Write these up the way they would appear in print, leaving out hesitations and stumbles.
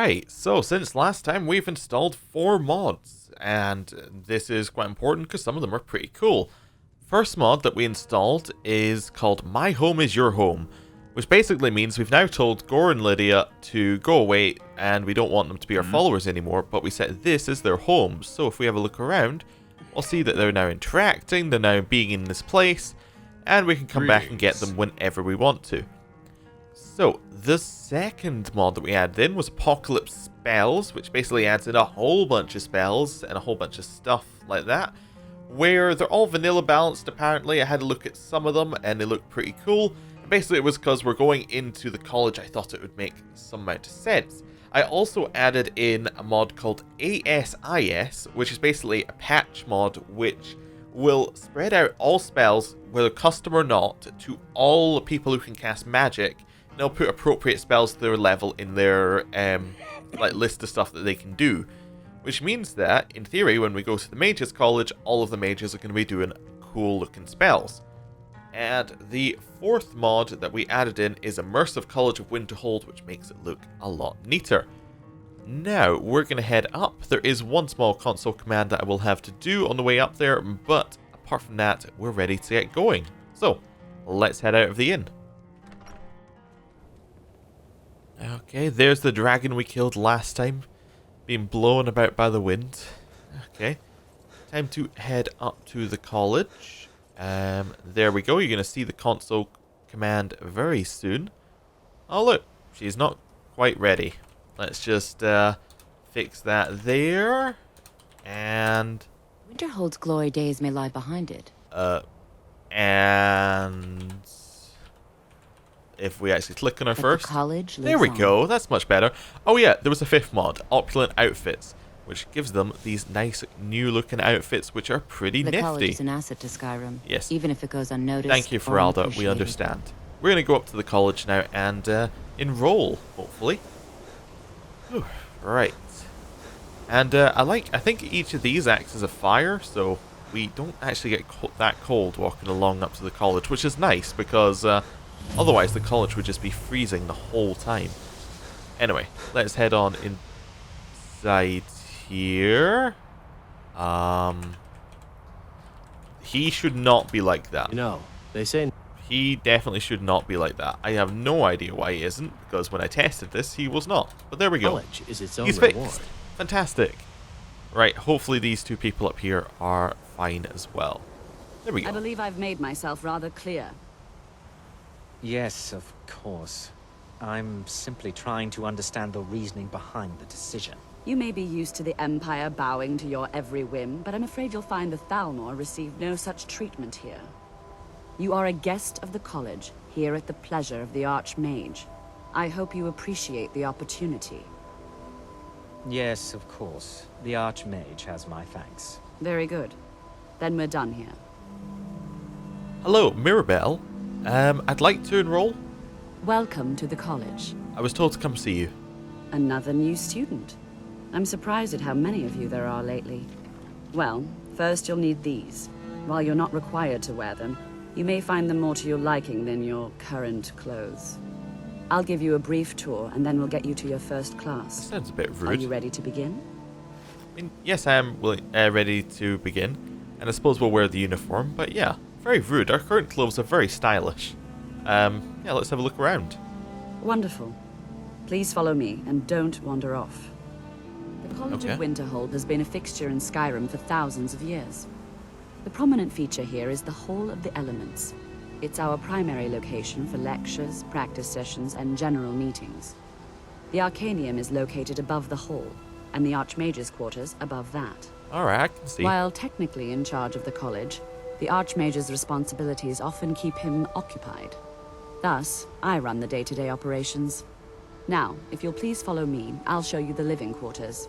Right, so since last time we've installed 4 mods, and this is quite important because some of them are pretty cool. First mod that we installed is called My Home is Your Home, which basically means we've now told Gore and Lydia to go away and we don't want them to be our followers anymore, but we set this as their home. So if we have a look around, we'll see that they're now interacting, they're now being in this place, and we can come back and get them whenever we want to. So, the second mod that we added in was Apocalypse Spells, which basically adds in a whole bunch of spells and a whole bunch of stuff like that, where they're all vanilla balanced apparently. I had a look at some of them and they look pretty cool. And basically it was because we're going into the college, I thought it would make some amount of sense. I also added in a mod called ASIS, which is basically a patch mod which will spread out all spells, whether custom or not, to all people who can cast magic. They'll put appropriate spells to their level in their like list of stuff that they can do. Which means that, in theory, when we go to the Mages College, all of the mages are going to be doing cool looking spells. And the fourth mod that we added in is Immersive College of Winterhold, which makes it look a lot neater. Now, we're going to head up. There is one small console command that I will have to do on the way up there, but apart from that, we're ready to get going. So, let's head out of the inn. Okay, there's the dragon we killed last time, being blown about by the wind. Okay, time to head up to the college. There we go, you're going to see the console command very soon. Oh look, she's not quite ready. Let's just fix that there. And Winterhold's glory days may lie behind it. And if we actually click on her first, there we go, that's much better. Oh yeah, there was a fifth mod, Opulent Outfits, which gives them these nice new looking outfits which are pretty nifty. The college is an asset to Skyrim, yes, even if it goes unnoticed. Thank you, Feralda, we understand. We're going to go up to the college now and enroll, hopefully. Whew, right. And I think each of these acts as a fire, so we don't actually get that cold walking along up to the college, which is nice because otherwise the college would just be freezing the whole time. Anyway, let's head on inside here. He should not be like that. You know, they say he definitely should not be like that. I have no idea why he isn't, because when I tested this, he was not. But there we go. College is its own He's reward. fixed. Fantastic. Right, hopefully these two people up here are fine as well. There we go. I believe I've made myself rather clear. Yes, of course. I'm simply trying to understand the reasoning behind the decision. You may be used to the Empire bowing to your every whim, but I'm afraid you'll find the Thalmor received no such treatment here. You are a guest of the college, here at the pleasure of the Archmage. I hope you appreciate the opportunity. Yes, of course. The Archmage has my thanks. Very good. Then we're done here. Hello, Mirabelle. I'd like to enroll. Welcome to the college. I was told to come see you. Another new student. I'm surprised at how many of you there are lately. Well, first you'll need these. While you're not required to wear them, you may find them more to your liking than your current clothes. I'll give you a brief tour, and then we'll get you to your first class. That sounds a bit rude. Are you ready to begin? I mean, yes, I am ready to begin. And I suppose we'll wear the uniform, but yeah, very rude. Our current clothes are very stylish. Yeah, let's have a look around. Wonderful. Please follow me, and don't wander off. The College of Winterhold has been a fixture in Skyrim for thousands of years. The prominent feature here is the Hall of the Elements. It's our primary location for lectures, practice sessions, and general meetings. The Arcanium is located above the hall, and the Archmage's quarters above that. Alright, I can see. While technically in charge of the college, the Archmage's responsibilities often keep him occupied. Thus, I run the day-to-day operations. Now, if you'll please follow me, I'll show you the living quarters.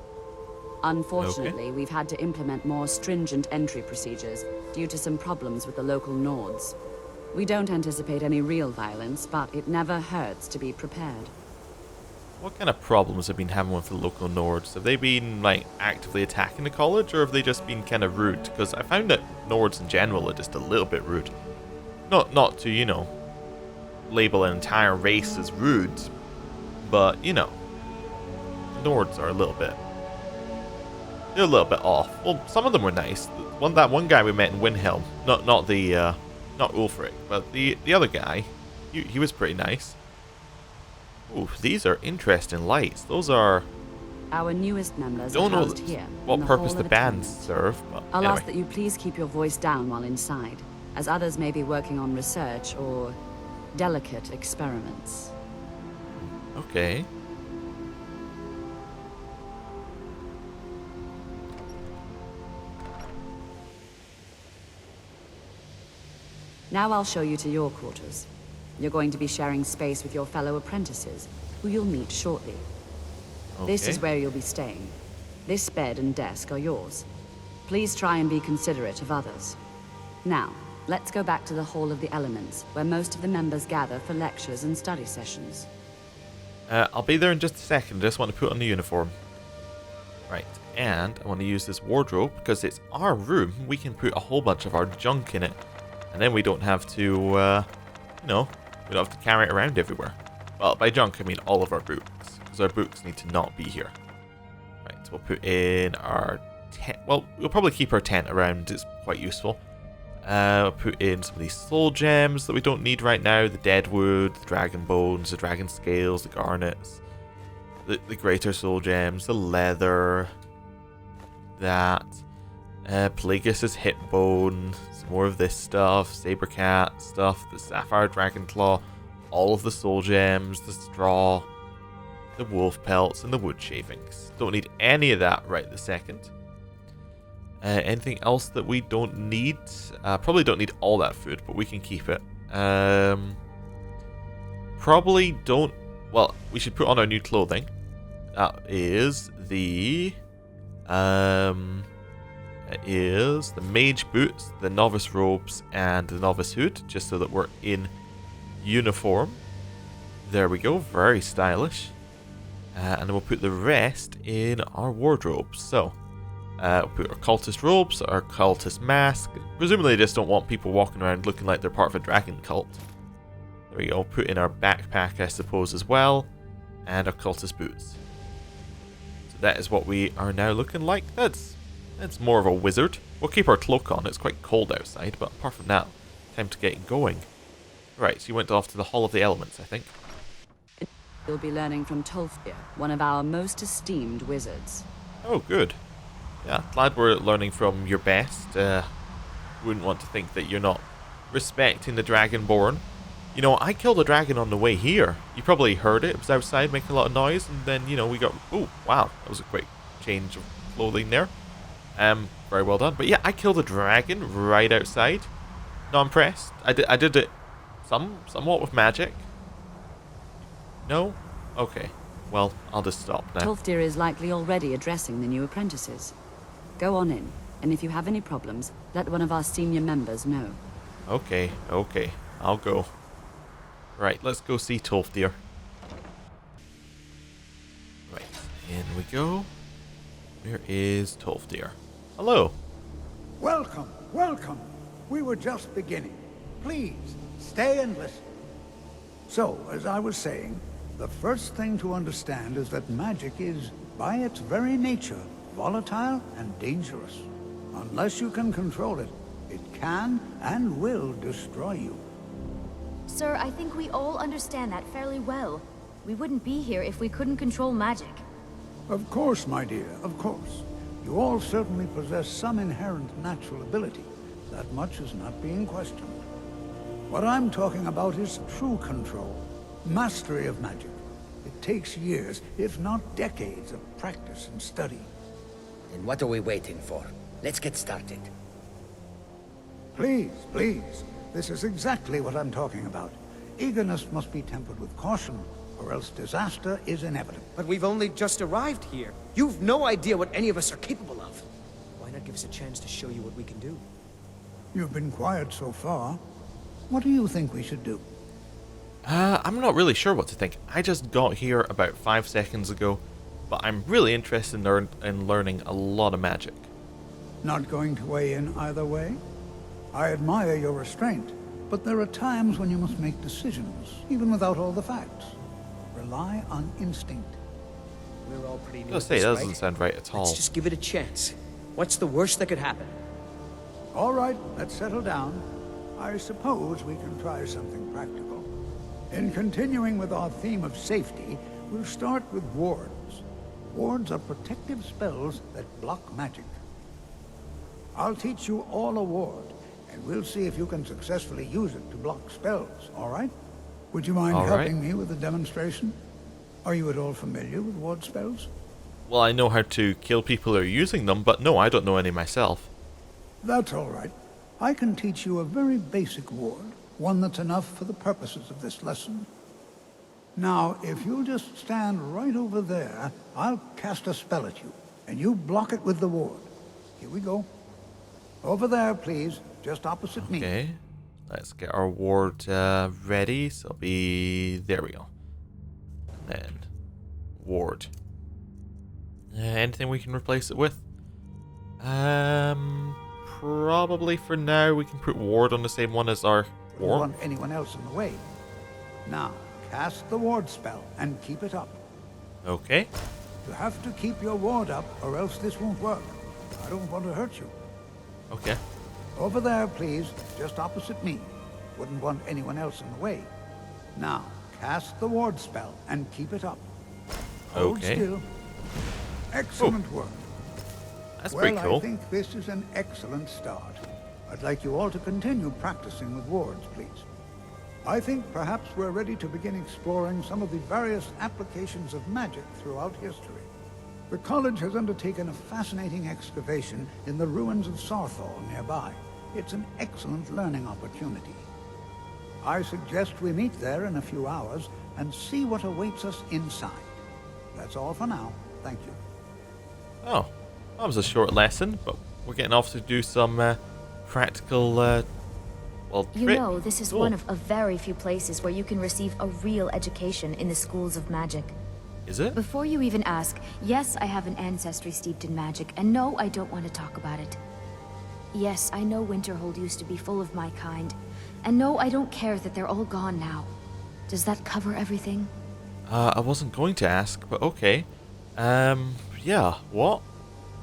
Unfortunately, we've had to implement more stringent entry procedures due to some problems with the local Nords. We don't anticipate any real violence, but it never hurts to be prepared. What kind of problems have been having with the local Nords? Have they been, like, actively attacking the college, or have they just been kind of rude? Because I found that Nords in general are just a little bit rude. Not to, you know, label an entire race as rude, but, you know, Nords are a little bit... They're a little bit off. Well, some of them were nice. That one guy we met in Windhelm, not Ulfric, but the other guy, he was pretty nice. Ooh, these are interesting lights. Those are... Our newest members Don't are know housed here. what in the purpose Hall the of bands Atonement. serve, but I'll anyway. ask that you please keep your voice down while inside, as others may be working on research or delicate experiments. Okay. Now I'll show you to your quarters. You're going to be sharing space with your fellow apprentices, who you'll meet shortly. This is Okay. where you'll be staying. This bed and desk are yours. Please try and be considerate of others. Now, let's go back to the Hall of the Elements, where most of the members gather for lectures and study sessions. I'll be there in just a second. I just want to put on the uniform. Right, and I want to use this wardrobe because it's our room. We can put a whole bunch of our junk in it, and then we don't have to, we don't have to carry it around everywhere. Well, by junk I mean all of our books, because our books need to not be here. Right, so we'll put in our tent. Well, we'll probably keep our tent around. It's quite useful. We'll put in some of these soul gems that we don't need right now. The deadwood, the dragon bones, the dragon scales, the garnets, the greater soul gems, the leather, that, Plagueis' hip bone, some more of this stuff, Sabercat stuff, the sapphire dragon claw, all of the soul gems, the straw, the wolf pelts, and the wood shavings. Don't need any of that right this second. Anything else that we don't need? Probably don't need all that food, but we can keep it. Probably don't... Well, we should put on our new clothing. That is the... It is the mage boots, the novice robes, and the novice hood, just so that we're in uniform. There we go, very stylish. And then we'll put the rest in our wardrobes. So... we'll put our cultist robes, our cultist mask. Presumably they just don't want people walking around looking like they're part of a dragon cult. There we go. Put in our backpack, I suppose, as well. And our cultist boots. So that is what we are now looking like. That's more of a wizard. We'll keep our cloak on. It's quite cold outside, but apart from that, time to get going. Right, so you went off to the Hall of the Elements, I think. You'll be learning from Tolfdir, one of our most esteemed wizards. Oh, good. Yeah, glad we're learning from your best. Wouldn't want to think that you're not respecting the Dragonborn. You know, I killed a dragon on the way here. You probably heard it. It was outside making a lot of noise, and then, we got... Oh, wow. That was a quick change of clothing there. Very well done. But yeah, I killed a dragon right outside. Not impressed. I did it somewhat with magic. No? Okay. Well, I'll just stop now. Tolfdir is likely already addressing the new apprentices. Go on in, and if you have any problems, let one of our senior members know. Okay. I'll go. Right, let's go see Tolfdir. Right, in we go. Where is Tolfdir? Hello. Welcome, welcome. We were just beginning. Please, stay and listen. So, as I was saying, the first thing to understand is that magic is, by its very nature, volatile and dangerous. Unless you can control it, it can and will destroy you. Sir, I think we all understand that fairly well. We wouldn't be here if we couldn't control magic. Of course, my dear, of course. You all certainly possess some inherent natural ability. That much is not being questioned. What I'm talking about is true control, mastery of magic. It takes years, if not decades, of practice and study. Then what are we waiting for? Let's get started. Please, please. This is exactly what I'm talking about. Eagerness must be tempered with caution, or else disaster is inevitable. But we've only just arrived here. You've no idea what any of us are capable of. Why not give us a chance to show you what we can do? You've been quiet so far. What do you think we should do? I'm not really sure what to think. I just got here about 5 seconds ago, but I'm really interested in learning a lot of magic. Not going to weigh in either way? I admire your restraint, but there are times when you must make decisions, even without all the facts. Rely on instinct. We're all pretty I new was at gonna say, this, that right? doesn't sound right at all. Let's just give it a chance. What's the worst that could happen? All right, let's settle down. I suppose we can try something practical. In continuing with our theme of safety, we'll start with wards. Wards are protective spells that block magic. I'll teach you all a ward, and we'll see if you can successfully use it to block spells, all right? Would you mind All right. helping me with a demonstration? Are you at all familiar with ward spells? Well, I know how to kill people who are using them, but no, I don't know any myself. That's all right. I can teach you a very basic ward, one that's enough for the purposes of this lesson. Now, if you'll just stand right over there, I'll cast a spell at you, and you block it with the ward. Here we go. Over there, please, just opposite me. Okay, let's get our ward ready. So it'll be... there we go. And then ward. Anything we can replace it with? Probably for now we can put ward on the same one as our Don't ward. want anyone else in the way. Now, cast the ward spell and keep it up. Okay. You have to keep your ward up, or else this won't work. I don't want to hurt you. Okay. Over there, please, just opposite me. Wouldn't want anyone else in the way. Now, cast the ward spell and keep it up. Hold Okay. still. Excellent work. That's Well, pretty cool. I think this is an excellent start. I'd like you all to continue practicing with wards, please. I think perhaps we're ready to begin exploring some of the various applications of magic throughout history. The college has undertaken a fascinating excavation in the ruins of Sarthal nearby. It's an excellent learning opportunity. I suggest we meet there in a few hours and see what awaits us inside. That's all for now. Thank you. Oh, that was a short lesson, but we're getting off to do some practical, well, You trick. know, this is Cool. one of a very few places where you can receive a real education in the schools of magic. Is it? Before you even ask, yes, I have an ancestry steeped in magic, and no, I don't want to talk about it. Yes, I know Winterhold used to be full of my kind, and no, I don't care that they're all gone now. Does that cover everything? I wasn't going to ask, but okay. Yeah, what?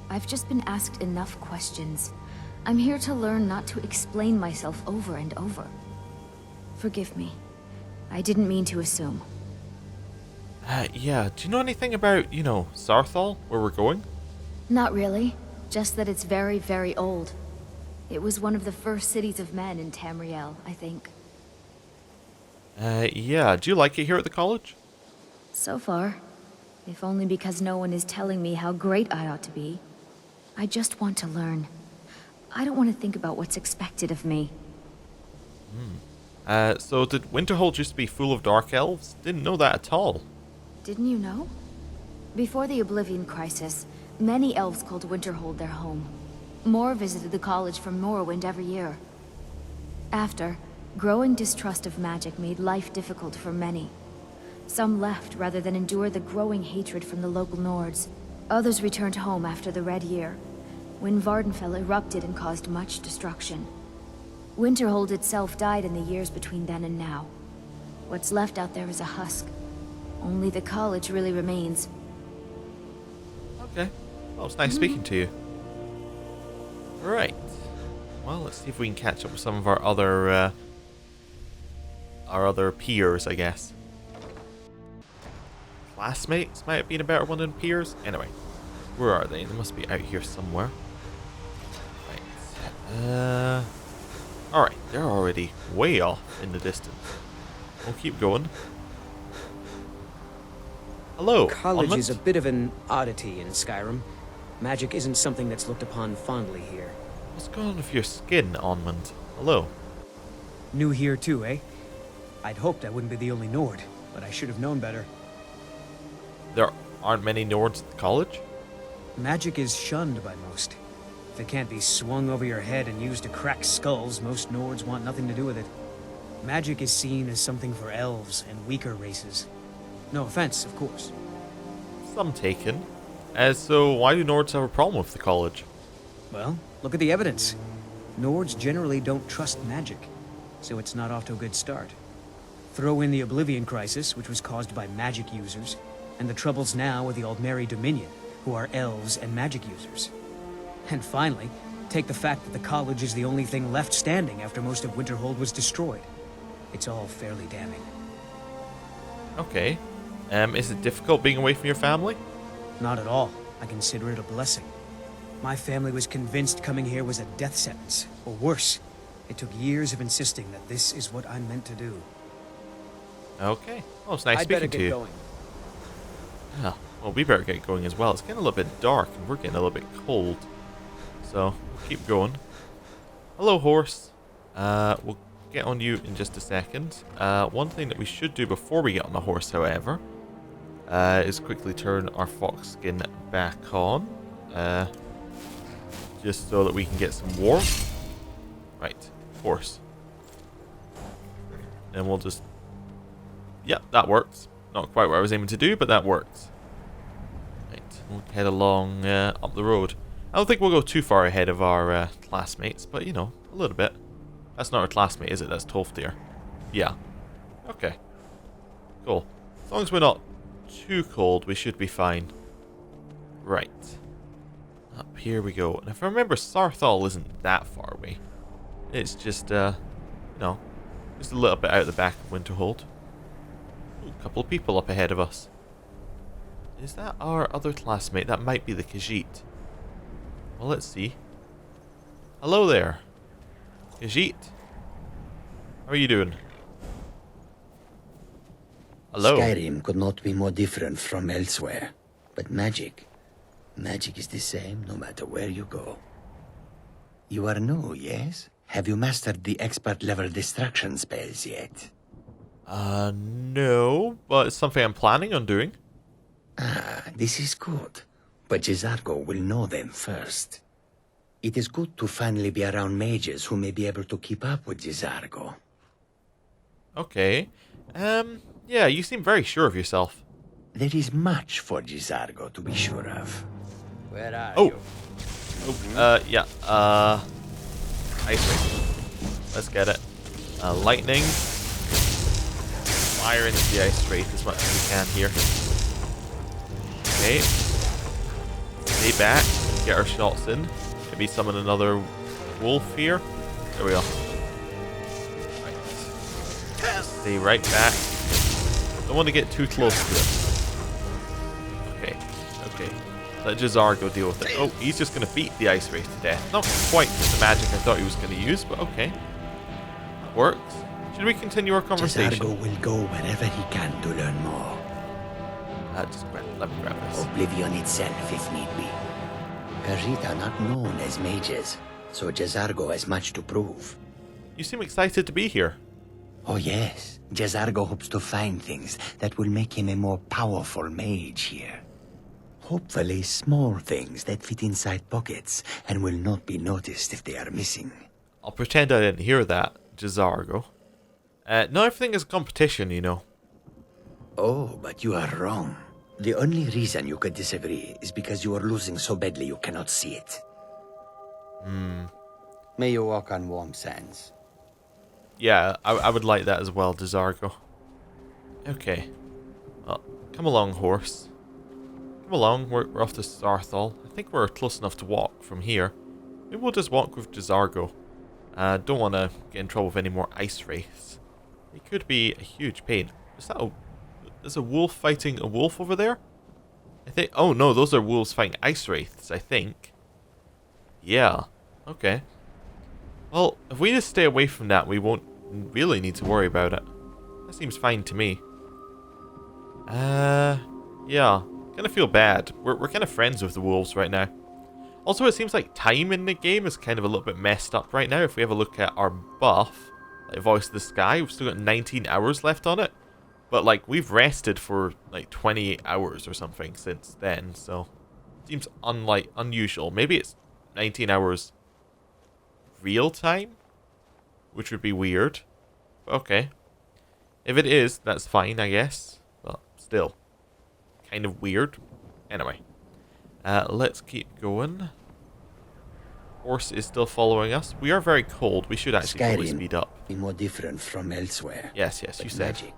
I've just been asked enough questions. I'm here to learn, not to explain myself over and over. Forgive me. I didn't mean to assume. Yeah, do you know anything about, Sarthal, where we're going? Not really. Just that it's very, very old. It was one of the first cities of men in Tamriel, I think. Yeah, do you like it here at the college? So far. If only because no one is telling me how great I ought to be. I just want to learn. I don't want to think about what's expected of me. So did Winterhold used to be full of dark elves? Didn't know that at all. Didn't you know? Before the Oblivion Crisis, many elves called Winterhold their home. More visited the college from Morrowind every year. After, growing distrust of magic made life difficult for many. Some left rather than endure the growing hatred from the local Nords. Others returned home after the Red Year, when Vardenfell erupted and caused much destruction. Winterhold itself died in the years between then and now. What's left out there is a husk. Only the college really remains. Okay. Well, it's nice speaking to you. Right. Well, let's see if we can catch up with some of our other peers, I guess. Classmates might have been a better one than peers. Anyway, where are they? They must be out here somewhere. Right. Alright, they're already way off in the distance. We'll keep going. Hello, College Onmund. is a bit of an oddity in Skyrim. Magic isn't something that's looked upon fondly here. What's going on with your skin, Onmund? Hello. New here too, eh? I'd hoped I wouldn't be the only Nord, but I should have known better. There aren't many Nords at the college? Magic is shunned by most. If it can't be swung over your head and used to crack skulls, most Nords want nothing to do with it. Magic is seen as something for elves and weaker races. No offense, of course. Some taken. So why do Nords have a problem with the college? Well, look at the evidence. Nords generally don't trust magic, so it's not off to a good start. Throw in the Oblivion Crisis, which was caused by magic users, and the troubles now with the Aldmeri Dominion, who are elves and magic users. And finally, take the fact that the college is the only thing left standing after most of Winterhold was destroyed. It's all fairly damning. Okay. Is it difficult being away from your family? Not at all. I consider it a blessing. My family was convinced coming here was a death sentence, or worse. It took years of insisting that this is what I'm meant to do. Okay. Well, it's nice I'd better speaking to get you. going. Yeah. Well, we better get going as well. It's getting a little bit dark, and we're getting a little bit cold. So, we'll keep going. Hello, horse. We'll get on you in just a second. One thing that we should do before we get on the horse, however, is quickly turn our fox skin back on. Just so that we can get some warmth. Right, horse. And we'll just... Yep, that works. Not quite what I was aiming to do, but that works. Right, we'll head along up the road. I don't think we'll go too far ahead of our classmates, but you know, a little bit. That's not our classmate, is it? That's Tolfdir. Yeah. Okay. Cool. As long as we're not too cold, we should be fine. Right. Up here we go. And if I remember, Sarthal isn't that far away. It's just, you know, just a little bit out the back of Winterhold. Ooh, a couple of people up ahead of us. Is that our other classmate? That might be the Khajiit. Well, let's see. Hello there, Khajiit. How are you doing? Hello. Skyrim could not be more different from elsewhere. But magic is the same no matter where you go. You are new, yes? Have you mastered the expert level destruction spells yet? No, but it's something I'm planning on doing. Ah, this is good. But Jizargo will know them first. It is good to finally be around mages who may be able to keep up with Jizargo. Okay. Yeah, you seem very sure of yourself. There is much for Jizargo to be sure of. Where are Oh. you? Yeah, Ice Ray. Let's get it. Lightning. Fire into the Ice Wraith as much as we can here. Okay. Stay back. Get our shots in. Maybe summon another wolf here. There we go. Right. Stay right back. Don't want to get too close to it. Okay. Okay. Let Jizargo deal with it. Oh, he's just going to beat the Ice Wraith to death. Not quite the magic I thought he was going to use, but okay. That works. Should we continue our conversation? Jizargo will go wherever he can to learn more. Let me grab this. Oblivion itself, if need be. Khajiit are not known as mages, so Jizargo has much to prove. You seem excited to be here. Oh yes, Jizargo hopes to find things that will make him a more powerful mage here. Hopefully small things that fit inside pockets and will not be noticed if they are missing. I'll pretend I didn't hear that, Jizargo. Not everything is competition, you know. Oh, but you are wrong. The only reason you could disagree is because you are losing so badly you cannot see it. May you walk on warm sands. Yeah, I would like that as well, Jizargo. Okay. Well, come along, horse. Come along, we're off to Sarthal. I think we're close enough to walk from here. Maybe we'll just walk with Jizargo. Don't want to get in trouble with any more ice wraiths. It could be a huge pain. Is that there's a wolf fighting a wolf over there? I think... Oh no, those are wolves fighting ice wraiths, I think. Yeah. Okay. Well, if we just stay away from that, we won't really need to worry about it. That seems fine to me. Yeah. Kind of feel bad. We're kind of friends with the wolves right now. Also, it seems like time in the game is kind of a little bit messed up right now. If we have a look at our buff, like Voice of the Sky, we've still got 19 hours left on it. But, like, we've rested for, like, 28 hours or something since then, so... Seems unusual. Maybe it's 19 hours real time? Which would be weird. But okay. If it is, that's fine, I guess. But still. Kind of weird. Anyway. Let's keep going. Horse is still following us. We are very cold. We should actually probably speed up. Be more different from elsewhere. Yes, you said. Magic.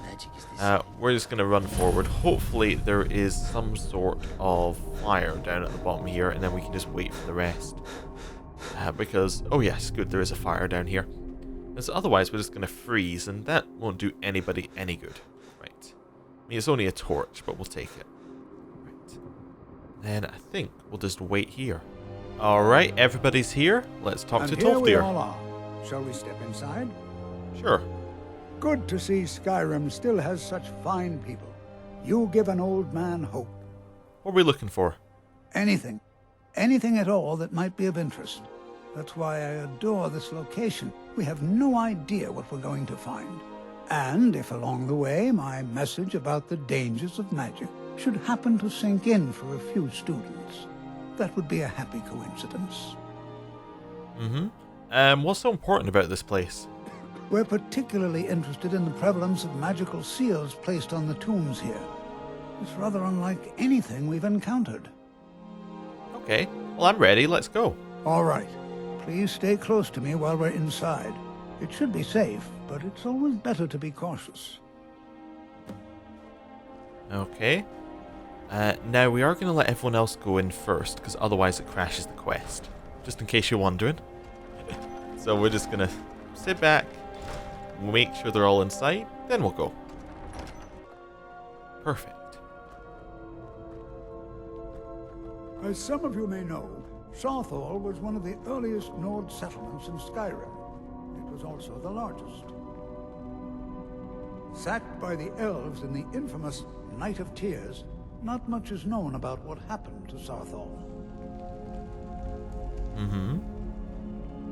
Magic is this. We're just going to run forward. Hopefully there is some sort of fire down at the bottom here, and then we can just wait for the rest. Because, oh yes, good, there is a fire down here. Because otherwise we're just going to freeze, and that won't do anybody any good. Right. I mean, it's only a torch, but we'll take it. Right. Then I think we'll just wait here. Alright, everybody's here. Let's talk to here we Tolfdir. all are. Shall we step inside? Sure. Good to see Skyrim still has such fine people. You give an old man hope. What are we looking for? Anything. Anything at all that might be of interest. That's why I adore this location. We have no idea what we're going to find. And if along the way my message about the dangers of magic should happen to sink in for a few students, that would be a happy coincidence. What's so important about this place? We're particularly interested in the prevalence of magical seals placed on the tombs here. It's rather unlike anything we've encountered. Okay, well I'm ready, let's go. All right. Please stay close to me while we're inside. It should be safe, but it's always better to be cautious. Okay. Now we are going to let everyone else go in first, because otherwise it crashes the quest. Just in case you're wondering. So we're just going to sit back, make sure they're all inside, then we'll go. Perfect. As some of you may know, Sarthal was one of the earliest Nord settlements in Skyrim. It was also the largest. Sacked by the elves in the infamous Night of Tears, not much is known about what happened to Sarthal.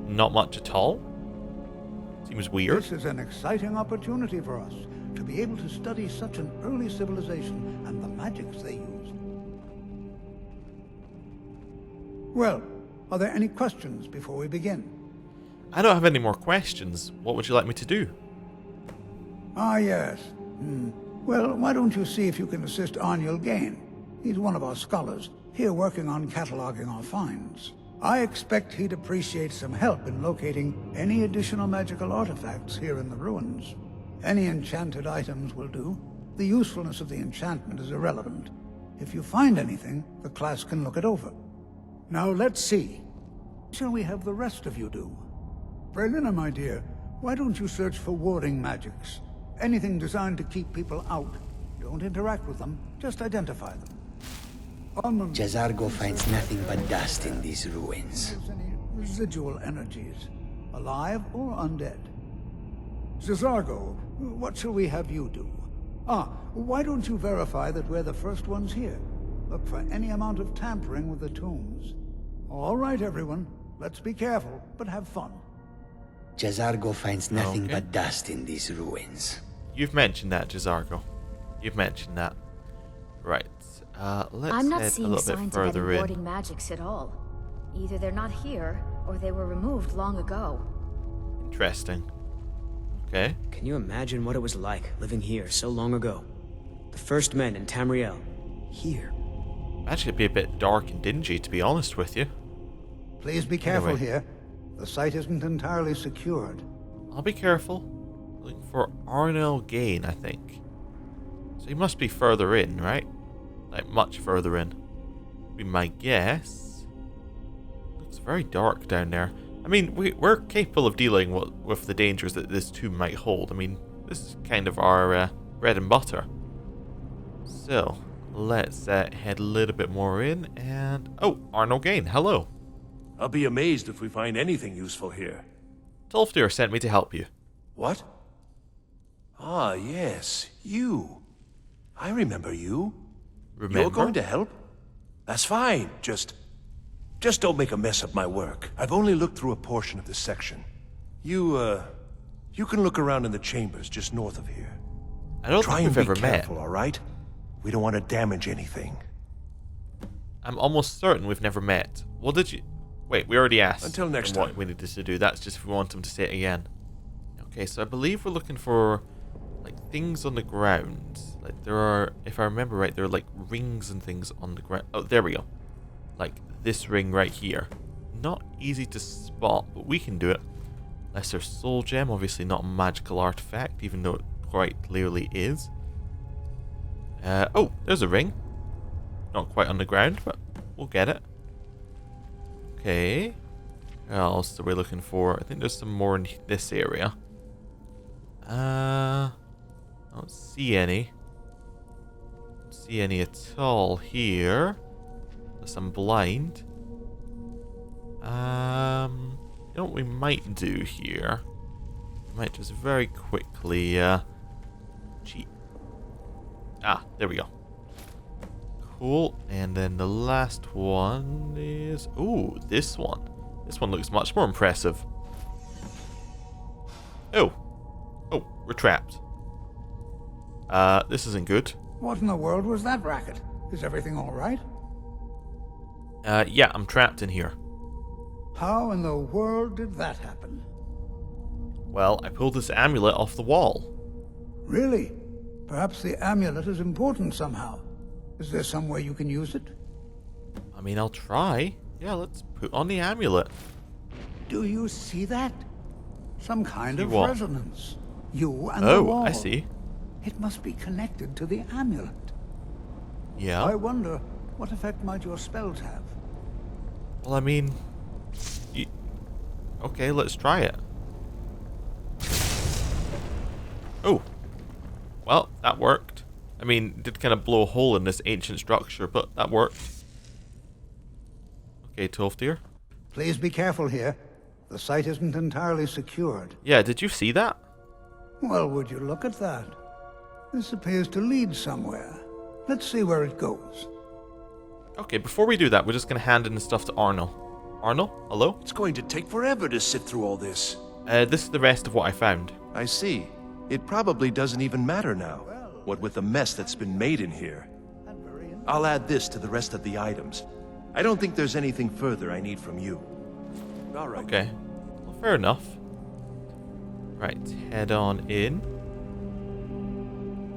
Not much at all? Seems weird. This is an exciting opportunity for us to be able to study such an early civilization and the magics they used. Well, are there any questions before we begin? I don't have any more questions. What would you like me to do? Ah, yes. Well, why don't you see if you can assist Arniel Gain? He's one of our scholars, here working on cataloging our finds. I expect he'd appreciate some help in locating any additional magical artifacts here in the ruins. Any enchanted items will do. The usefulness of the enchantment is irrelevant. If you find anything, the class can look it over. Now let's see. Shall we have the rest of you do? Berlina, my dear, why don't you search for warding magics? Anything designed to keep people out. Don't interact with them, just identify them. Jazargo finds nothing but dust in these ruins. Any residual energies, alive or undead? Jazargo, what shall we have you do? Why don't you verify that we're the first ones here? Look for any amount of tampering with the tombs. All right, everyone. Let's be careful, but have fun. Jazargo finds nothing but dust in these ruins. You've mentioned that, Jazargo. You've mentioned that. Right. Let's I'm not head a seeing little bit signs of any further in. warding magics at all. Either they're not here, or they were removed long ago. Interesting. Okay. Can you imagine what it was like living here so long ago? The first men in Tamriel. Here. Actually, it'd be a bit dark and dingy, to be honest with you. Please be careful Anyway. here. The site isn't entirely secured. I'll be careful. Looking for Arnel Gain, I think. So he must be further in, right? Like, much further in. Be my guess. Looks very dark down there. I mean, we're capable of dealing with the dangers that this tomb might hold. I mean, this is kind of our bread and butter. So, let's head a little bit more in and... Oh, Arnel Gain, hello. I'll be amazed if we find anything useful here. Tolfdir sent me to help you. What? Ah, yes, you. I remember you. Remember? You're going to help? That's fine. Just don't make a mess of my work. I've only looked through a portion of this section. You can look around in the chambers just north of here. I don't Try think and we've be ever met. careful, all right? We don't want to damage anything. I'm almost certain we've never met. What did you... Wait, we already asked. Until next what time. we needed to do. That's just if we want him to say it again. Okay, so I believe we're looking for, like, things on the ground. Like, there are... If I remember right, there are, like, rings and things on the ground. Oh, there we go. Like, this ring right here. Not easy to spot, but we can do it. Lesser Soul Gem, obviously not a magical artifact, even though it quite clearly is. Oh, there's a ring. Not quite on the ground, but we'll get it. Okay. What else are we looking for? I think there's some more in this area. I don't see any. Don't see any at all here. Unless I'm blind. You know what we might do here? We might just very quickly cheat. Ah, there we go. Cool. And then the last one is... Ooh, this one. This one looks much more impressive. Oh. Oh, we're trapped. This isn't good. What in the world was that racket? Is everything all right? Yeah, I'm trapped in here. How in the world did that happen? Well, I pulled this amulet off the wall. Really? Perhaps the amulet is important somehow. Is there some way you can use it? I mean, I'll try. Yeah, let's put on the amulet. Do you see that? Some kind See of what? resonance. You and the wall. Oh, I see. It must be connected to the amulet. Yeah. I wonder, what effect might your spells have? Well, I mean... Okay, let's try it. Oh. Well, that worked. I mean, it did kind of blow a hole in this ancient structure, but that worked. Okay, Tolfdir. Please be careful here. The site isn't entirely secured. Yeah, did you see that? Well, would you look at that? This appears to lead somewhere. Let's see where it goes. Okay, before we do that, we're just going to hand in the stuff to Arnold. Arnold, hello? It's going to take forever to sit through all this. This is the rest of what I found. I see. It probably doesn't even matter now. What with the mess that's been made in here. I'll add this to the rest of the items. I don't think there's anything further I need from you. All right. Okay. Well, fair enough. Right, head on in.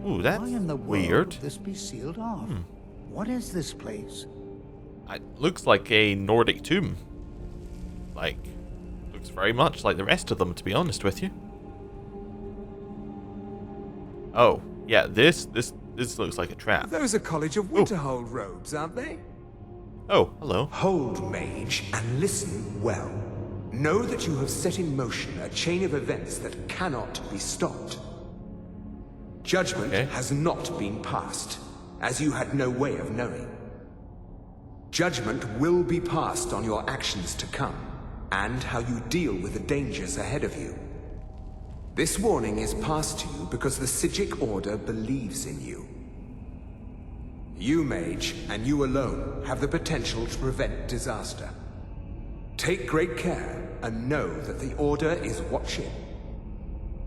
Ooh, that's Why in the weird. world would this be sealed off? What is this place? It looks like a Nordic tomb. Like, looks very much like the rest of them, to be honest with you. Oh, yeah, this looks like a trap. Those are College of Winterhold robes, aren't they? Oh, hello. Hold, Mage, and listen well. Know that you have set in motion a chain of events that cannot be stopped. Judgment has not been passed, as you had no way of knowing. Judgment will be passed on your actions to come, and how you deal with the dangers ahead of you. This warning is passed to you because the Psijic Order believes in you. You, Mage, and you alone, have the potential to prevent disaster. Take great care, and know that the Order is watching.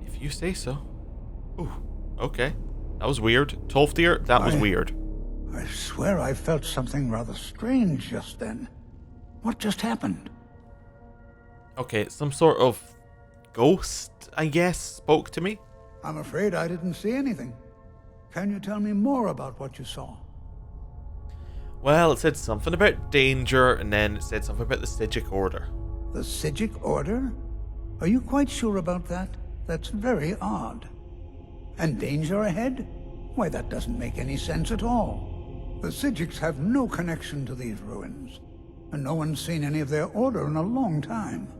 If you say so. Ooh, okay. That was weird. Tolfdir, that was weird. I swear I felt something rather strange just then. What just happened? Okay, some sort of ghost, I guess, spoke to me. I'm afraid I didn't see anything. Can you tell me more about what you saw? Well, it said something about danger, and then it said something about the Psijic Order. The Psijic Order? Are you quite sure about that? That's very odd. And danger ahead? Why, that doesn't make any sense at all. The Psijics have no connection to these ruins, and no one's seen any of their order in a long time.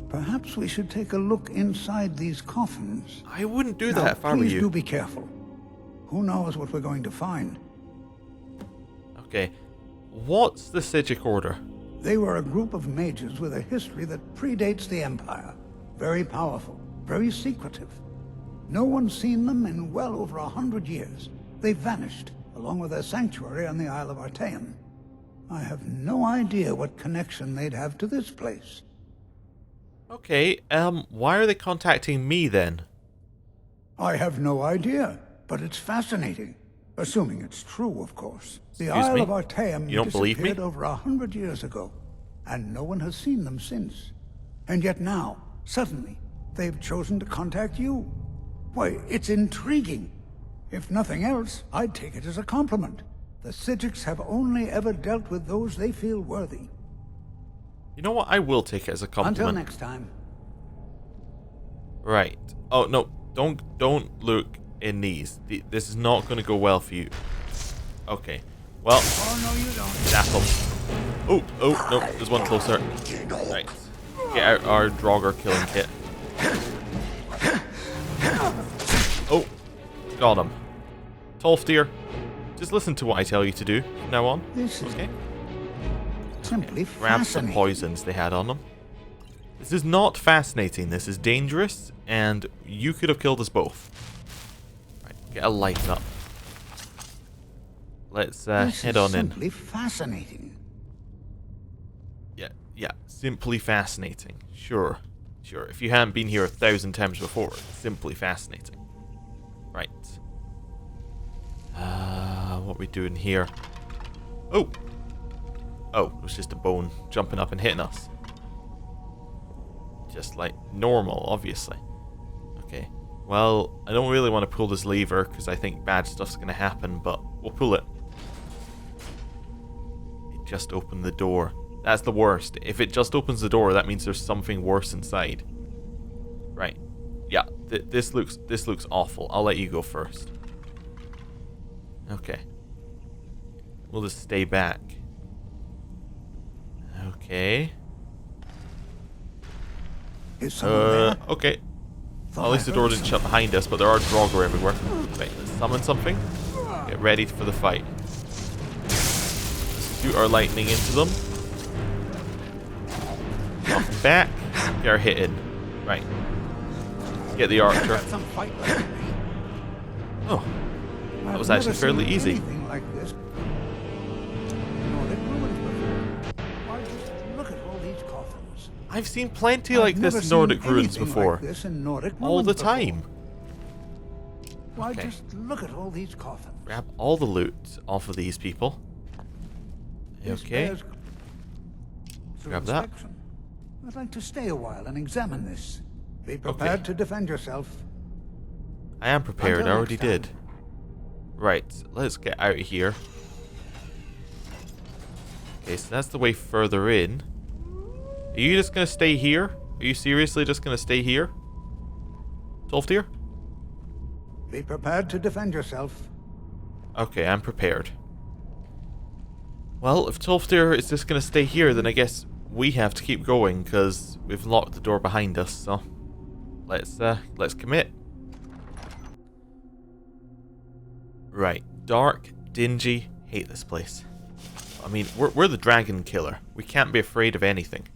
Perhaps we should take a look inside these coffins. I wouldn't do that if I were please you. do be careful. Who knows what we're going to find? Okay, what's the Psijic Order? They were a group of mages with a history that predates the Empire. Very powerful, very secretive. No one's seen them in well over 100 years. They vanished, along with their sanctuary on the Isle of Artaeum. I have no idea what connection they'd have to this place. Okay, why are they contacting me then? I have no idea, but it's fascinating. Assuming it's true, of course. The Excuse Isle me? of Artaeum You don't believe me? disappeared over 100 years ago, and no one has seen them since. And yet now, suddenly, they've chosen to contact you. Why, it's intriguing. If nothing else, I'd take it as a compliment. The Psijics have only ever dealt with those they feel worthy. You know what? I will take it as a compliment. Until next time. Right. Oh, no. Don't look in these. This is not going to go well for you. Okay. Well. Oh, no, you don't. Zap them. Oh, no. There's one closer. Right. Get out our Draugr killing kit. Oh. Got him. Tolfdir, just listen to what I tell you to do from now on. This is simply grab some poisons they had on them. This is not fascinating. This is dangerous, and you could have killed us both. Right, get a light up. Let's head on in. Simply fascinating. Yeah, simply fascinating. Sure. If you hadn't been here 1,000 times before, it's simply fascinating. Right. What are we doing here? Oh, it was just a bone jumping up and hitting us. Just like normal, obviously. Okay. Well, I don't really want to pull this lever because I think bad stuff's going to happen, but we'll pull it. It just opened the door. That's the worst. If it just opens the door, that means there's something worse inside. Right. Yeah, this looks awful. I'll let you go first. Okay. We'll just stay back. Okay. Okay. Well, at least the door didn't shut behind us, but there are Draugr everywhere. Right, let's summon something. Get ready for the fight. Let's shoot our lightning into them. Knock them back. Get our hit in. Right. Get the archer. Oh. That was actually fairly easy. Like this. Look at all these coffins. I've seen plenty like this in Nordic ruins before. Like this in Nordic all the time. Why Okay. just look at all these coffins. Grab all the loot off of these people. Okay. Grab that. I'd like to stay a while and examine this. Be prepared to defend yourself. I am prepared. Until I already next time. did. Right, let's get out of here. Okay, so that's the way further in. Are you just going to stay here? Are you seriously just going to stay here? Tolfdir? Be prepared to defend yourself. Okay, I'm prepared. Well, if Tolfdir is just going to stay here, then I guess we have to keep going, because we've locked the door behind us, so let's commit. Right, dark, dingy, hate this place. I mean, we're the dragon killer. We can't be afraid of anything.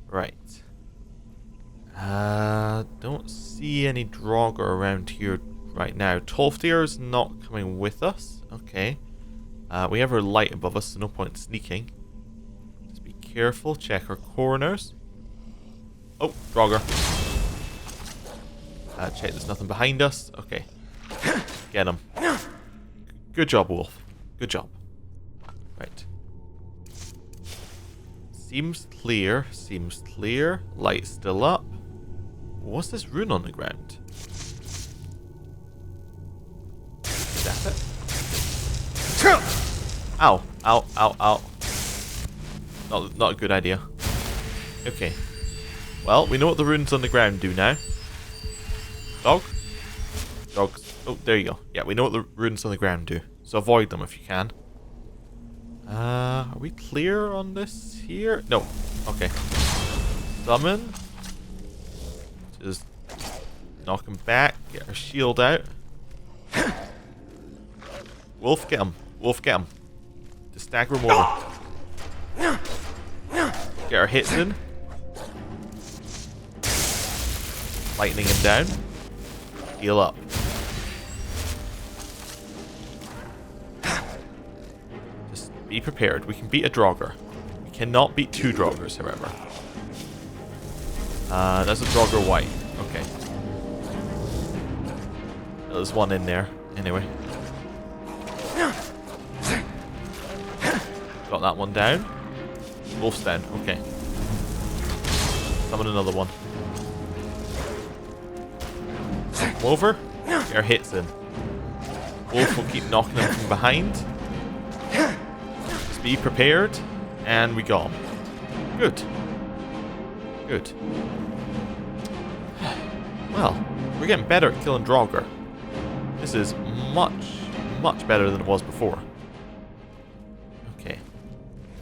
Right. Don't see any Draugr around here right now. Tolfdir is not coming with us. Okay. We have our light above us, so no point sneaking. Just be careful, check our corners. Oh, Draugr. Check there's nothing behind us. Okay. Get him. Good job, Wolf. Good job. Right. Seems clear. Seems clear. Light's still up. What's this rune on the ground? Is that it? Ow. Ow. Ow. Ow. Not a good idea. Okay. Well, we know what the runes on the ground do now. Dog? Dogs. Oh, there you go. Yeah, we know what the runes on the ground do. So avoid them if you can. Are we clear on this here? No. Okay. Summon. Just knock him back. Get our shield out. Wolf, get him. Wolf, get him. Just stagger him over. Get our hits in. Lightning him down. Heal up. Just be prepared. We can beat a Draugr. We cannot beat two Draugrs, however. That's a Draugr white. Okay. There's one in there. Anyway. Got that one down. Wolf's down. Okay. Summon another one. Come over. Get our hits in. Wolf will keep knocking him from behind. Just be prepared. And we got him. Good. Good. Well, We're getting better at killing Draugr. This is much better than it was before. Okay.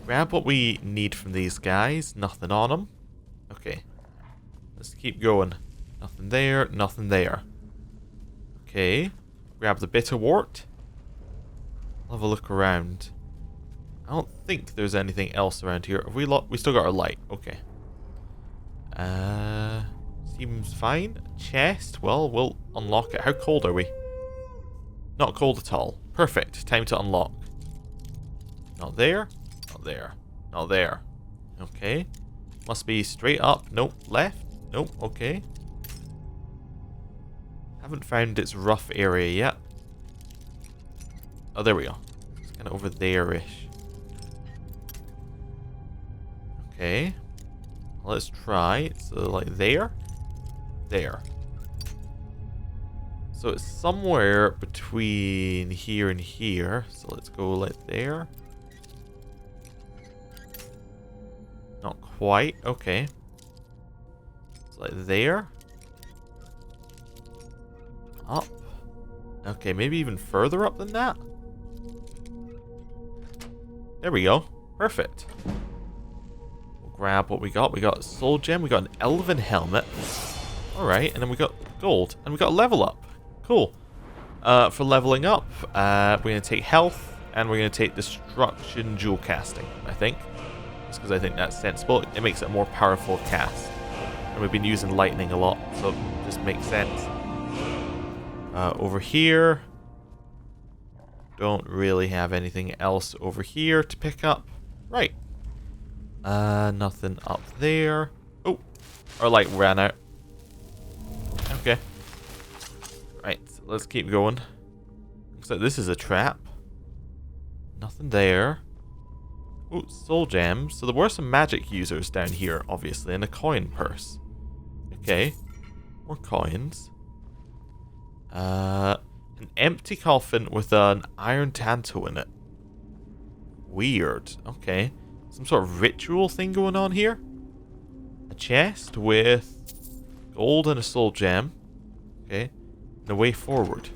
Grab what we need from these guys. Nothing on them. Okay. Let's keep going. Nothing there, nothing there. Okay. Grab the bitterwort. I'll have a look around. I don't think there's anything else around here. Have we still got our light. Okay. Seems fine. Chest. Well, we'll unlock it. How cold are we? Not cold at all. Perfect. Time to unlock. Not there. Not there. Not there. Okay. Must be straight up. Nope. Left. Nope. Okay. Haven't found its rough area yet. Oh, there we go. It's kind of over there-ish. Okay. Let's try. So, like, there. There. So, it's somewhere between here and here. So, let's go like there. Not quite. Okay. It's like there. Up. Okay, maybe even further up than that. There we go. Perfect. We'll grab what we got. We got a soul gem. We got an elven helmet. Alright, and then we got gold. And we got a level up. Cool. For leveling up, we're going to take health. And we're going to take destruction jewel casting, I think. Just because I think that's sensible. It makes it a more powerful cast. And we've been using lightning a lot, so it just makes sense. Over here. Don't really have anything else over here to pick up. Right. Nothing up there. Oh, our light ran out. Okay. Right, so let's keep going. Looks like this is a trap. Nothing there. Oh, soul gems. So there were some magic users down here, obviously, and a coin purse. Okay. More coins. An empty coffin with an iron tanto in it. Weird. Okay. Some sort of ritual thing going on here. A chest with gold and a soul gem. Okay. And a way forward.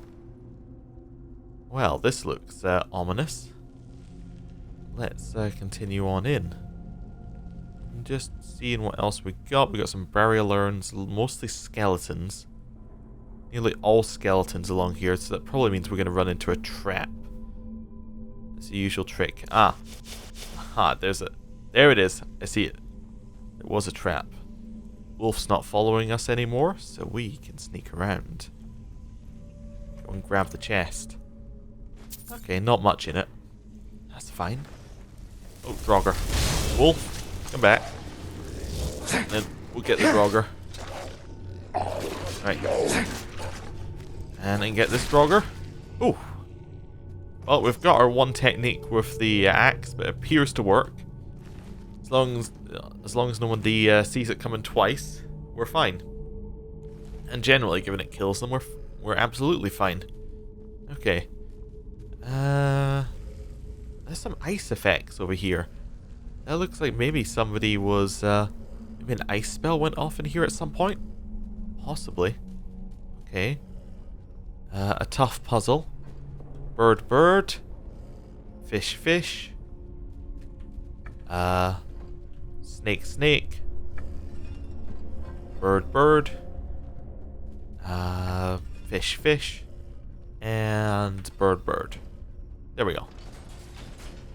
Well, this looks ominous. Let's continue on in. Just seeing what else we got. We got some burial urns, mostly skeletons. Nearly all skeletons along here, so that probably means we're going to run into a trap. It's the usual trick. Ah. Aha, there's it. There it is. I see it. It was a trap. Wolf's not following us anymore, so we can sneak around. Go and grab the chest. Okay, not much in it. That's fine. Oh, Draugr. Wolf, come back. And then we'll get the Draugr. Right. And then get this Draugr. Ooh. Well, we've got our one technique with the axe, but it appears to work. As long as no one sees it coming twice, we're fine. And generally, given it kills them, we're absolutely fine. Okay. There's some ice effects over here. That looks like maybe somebody was maybe an ice spell went off in here at some point. Possibly. Okay. A tough puzzle. Bird, bird. Fish, fish. Snake, snake. Bird, bird. Fish, fish. And bird, bird. There we go.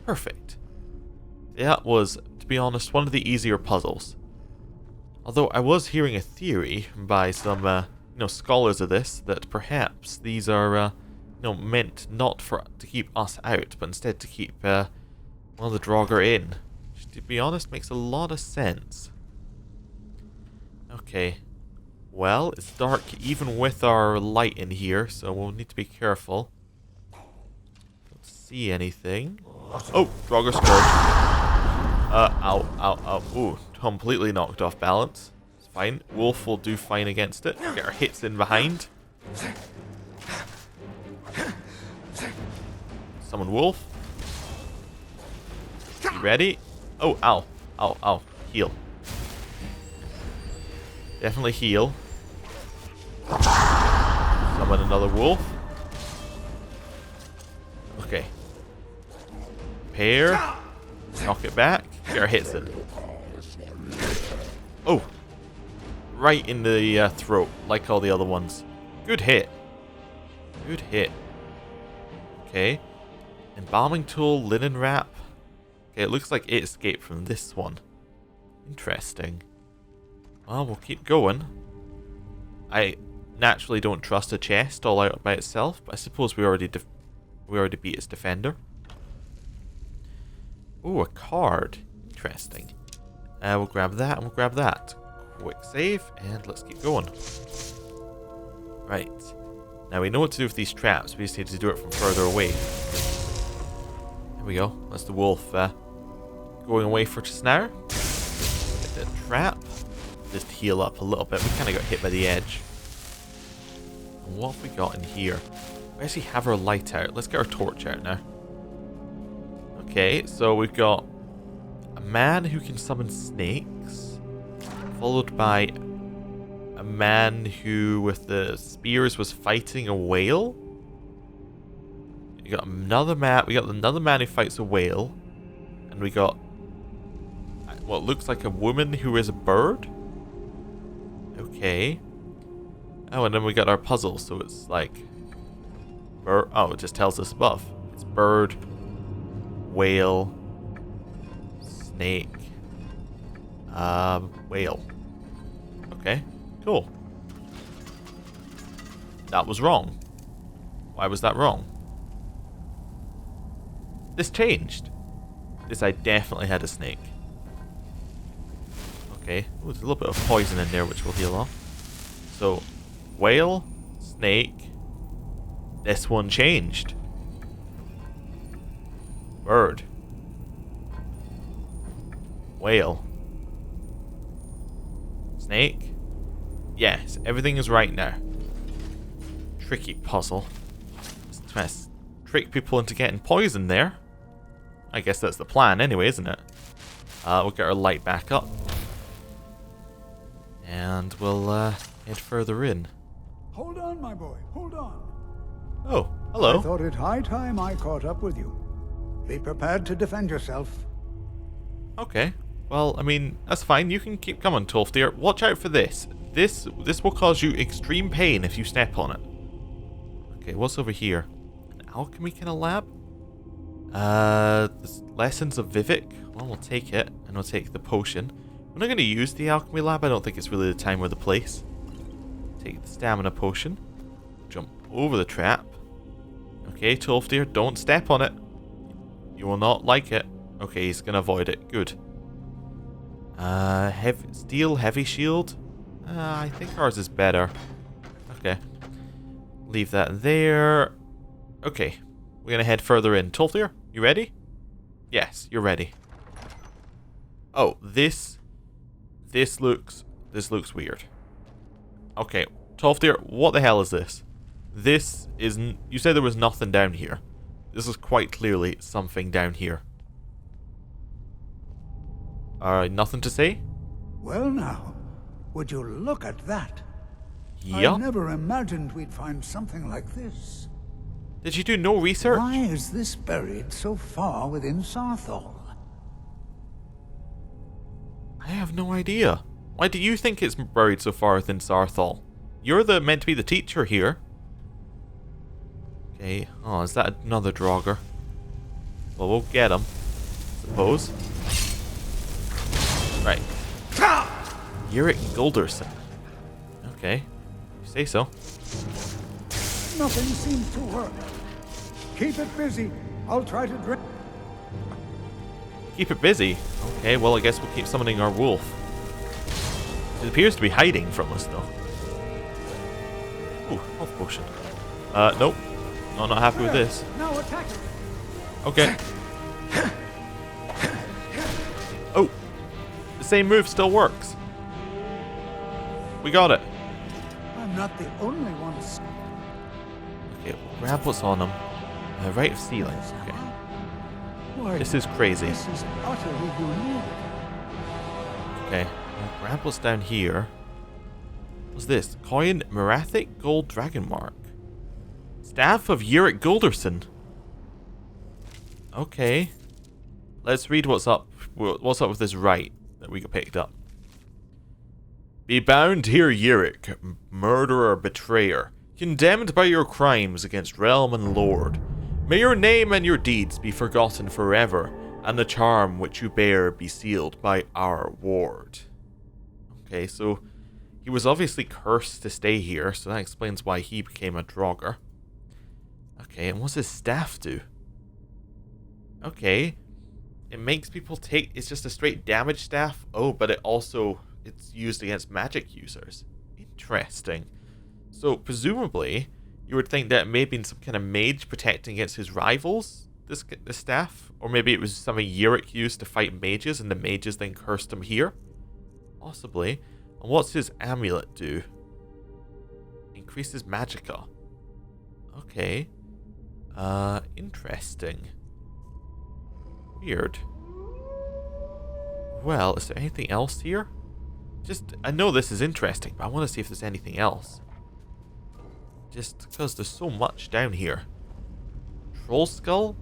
Perfect. That was, to be honest, one of the easier puzzles. Although I was hearing a theory by some, scholars of this that perhaps these are, meant not to keep us out, but instead to keep, the Draugr in. Which, to be honest, makes a lot of sense. Okay. Well, it's dark even with our light in here, so we'll need to be careful. Don't see anything. Oh, Draugr Scourge. Ow, ow, ow. Ooh, completely knocked off balance. It's fine. Wolf will do fine against it. Get our hits in behind. Summon Wolf. You ready? Oh, ow. Ow, ow. Heal. Definitely heal. Summon another wolf. Okay. Pair. Knock it back. Get our hits in. Oh. Right in the throat, like all the other ones. Good hit. Good hit. Okay. Embalming tool, linen wrap. Okay, it looks like it escaped from this one. Interesting. Well, we'll keep going. I naturally don't trust a chest all out by itself, but I suppose we already beat its defender. Ooh, a card. Interesting. We'll grab that and we'll grab that. Quick save, and let's keep going. Right. Now we know what to do with these traps, we just need to do it from further away. There we go. That's the wolf going away for just now. Get the trap. Just heal up a little bit. We kind of got hit by the edge. And what have we got in here? We actually have our light out. Let's get our torch out now. Okay, so we've got a man who can summon snakes, followed by a man who, with the spears, was fighting a whale. We got another man. We got another man who fights a whale, and we got what looks like a woman who is a bird. Okay. Oh, and then we got our puzzle. So it's like bird. Oh, it just tells us above. It's bird, whale, snake, whale. Okay, cool. That was wrong. Why was that wrong? This changed. This I definitely had a snake. Okay, ooh, there's a little bit of poison in there which will heal off. So, whale, snake. This one changed. Bird. Whale. Snake. Yes, everything is right now. Tricky puzzle. Just trying to trick people into getting poisoned there. I guess that's the plan anyway, isn't it? We'll get our light back up. And we'll head further in. Hold on, my boy. Hold on. Oh, hello. I thought it high time I caught up with you. Be prepared to defend yourself. Okay. Well, I mean, that's fine. You can keep coming, Tolfdir. Watch out for this. This will cause you extreme pain if you step on it. Okay, what's over here? An alchemy kind of lab? Lessons of Vivek. Well, we'll take it, and we'll take the potion. We're not going to use the alchemy lab. I don't think it's really the time or the place. Take the stamina potion. Jump over the trap. Okay, Tolfdir, don't step on it. You will not like it. Okay, he's going to avoid it. Good. Steel heavy shield. I think ours is better. Okay. Leave that there. Okay. We're going to head further in. Tolfdir, you ready? Yes, you're ready. Oh, this looks weird. Okay, Tolfdir, what the hell is this? This isn't... You said there was nothing down here. This is quite clearly something down here. Alright, nothing to say? Well now, would you look at that? Yeah. I never imagined we'd find something like this. Did you do no research? Why is this buried so far within Saarthal? I have no idea. Why do you think it's buried so far within Saarthal? You're meant to be the teacher here. Okay. Oh, is that another Draugr? Well, we'll get him. Suppose. Right. Yurik Gulderson. Okay. You say so. Nothing seems to work. Keep it busy. I'll try to drink. Keep it busy? Okay, well I guess we'll keep summoning our wolf. It appears to be hiding from us though. Ooh, health potion. Nope. No, not happy with this. Now attack. Okay. Oh! The same move still works. We got it. I'm not the only one. Okay, we'll grab what's on him. Rite of sealing. Okay. Why, This is crazy. This is utterly unique. Okay, we'll grab what's down here. What's this? Coin Merathic Gold Dragon Mark. Staff of Uric Golderson. Okay. Let's read what's up. What's up with this right that we got picked up. Be bound here, Uric, murderer, betrayer, condemned by your crimes against realm and lord. May your name and your deeds be forgotten forever, and the charm which you bear be sealed by our ward. Okay, so he was obviously cursed to stay here, so that explains why he became a Draugr. Okay, and what's his staff do? Okay, it makes people take... It's just a straight damage staff. Oh, but it's used against magic users. Interesting. So, presumably, you would think that it may have been some kind of mage protecting against his rivals, this staff? Or maybe it was something Uric used to fight mages, and the mages then cursed him here? Possibly. And what's his amulet do? Increases magicka. Okay. Interesting. Weird. Well, is there anything else here? I know this is interesting, but I want to see if there's anything else. Just because there's so much down here. Troll skull?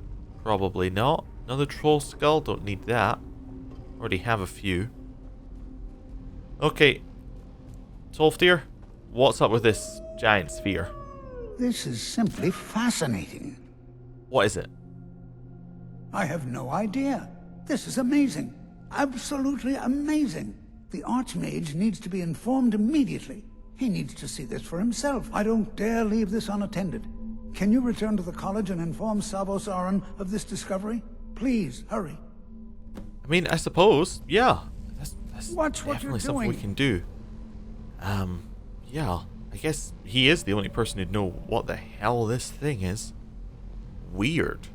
Probably not. Another troll skull? Don't need that. Already have a few. Okay. Tolfdir, what's up with this giant sphere? This is simply fascinating. What is it? I have no idea. This is amazing. Absolutely amazing. The Archmage needs to be informed immediately. He needs to see this for himself. I don't dare leave this unattended. Can you return to the college and inform Savos Aran of this discovery? Please, hurry. I mean, I suppose, yeah. That's Watch what definitely you're something we doing. can do. Yeah. I guess he is the only person who'd know what the hell this thing is. Weird.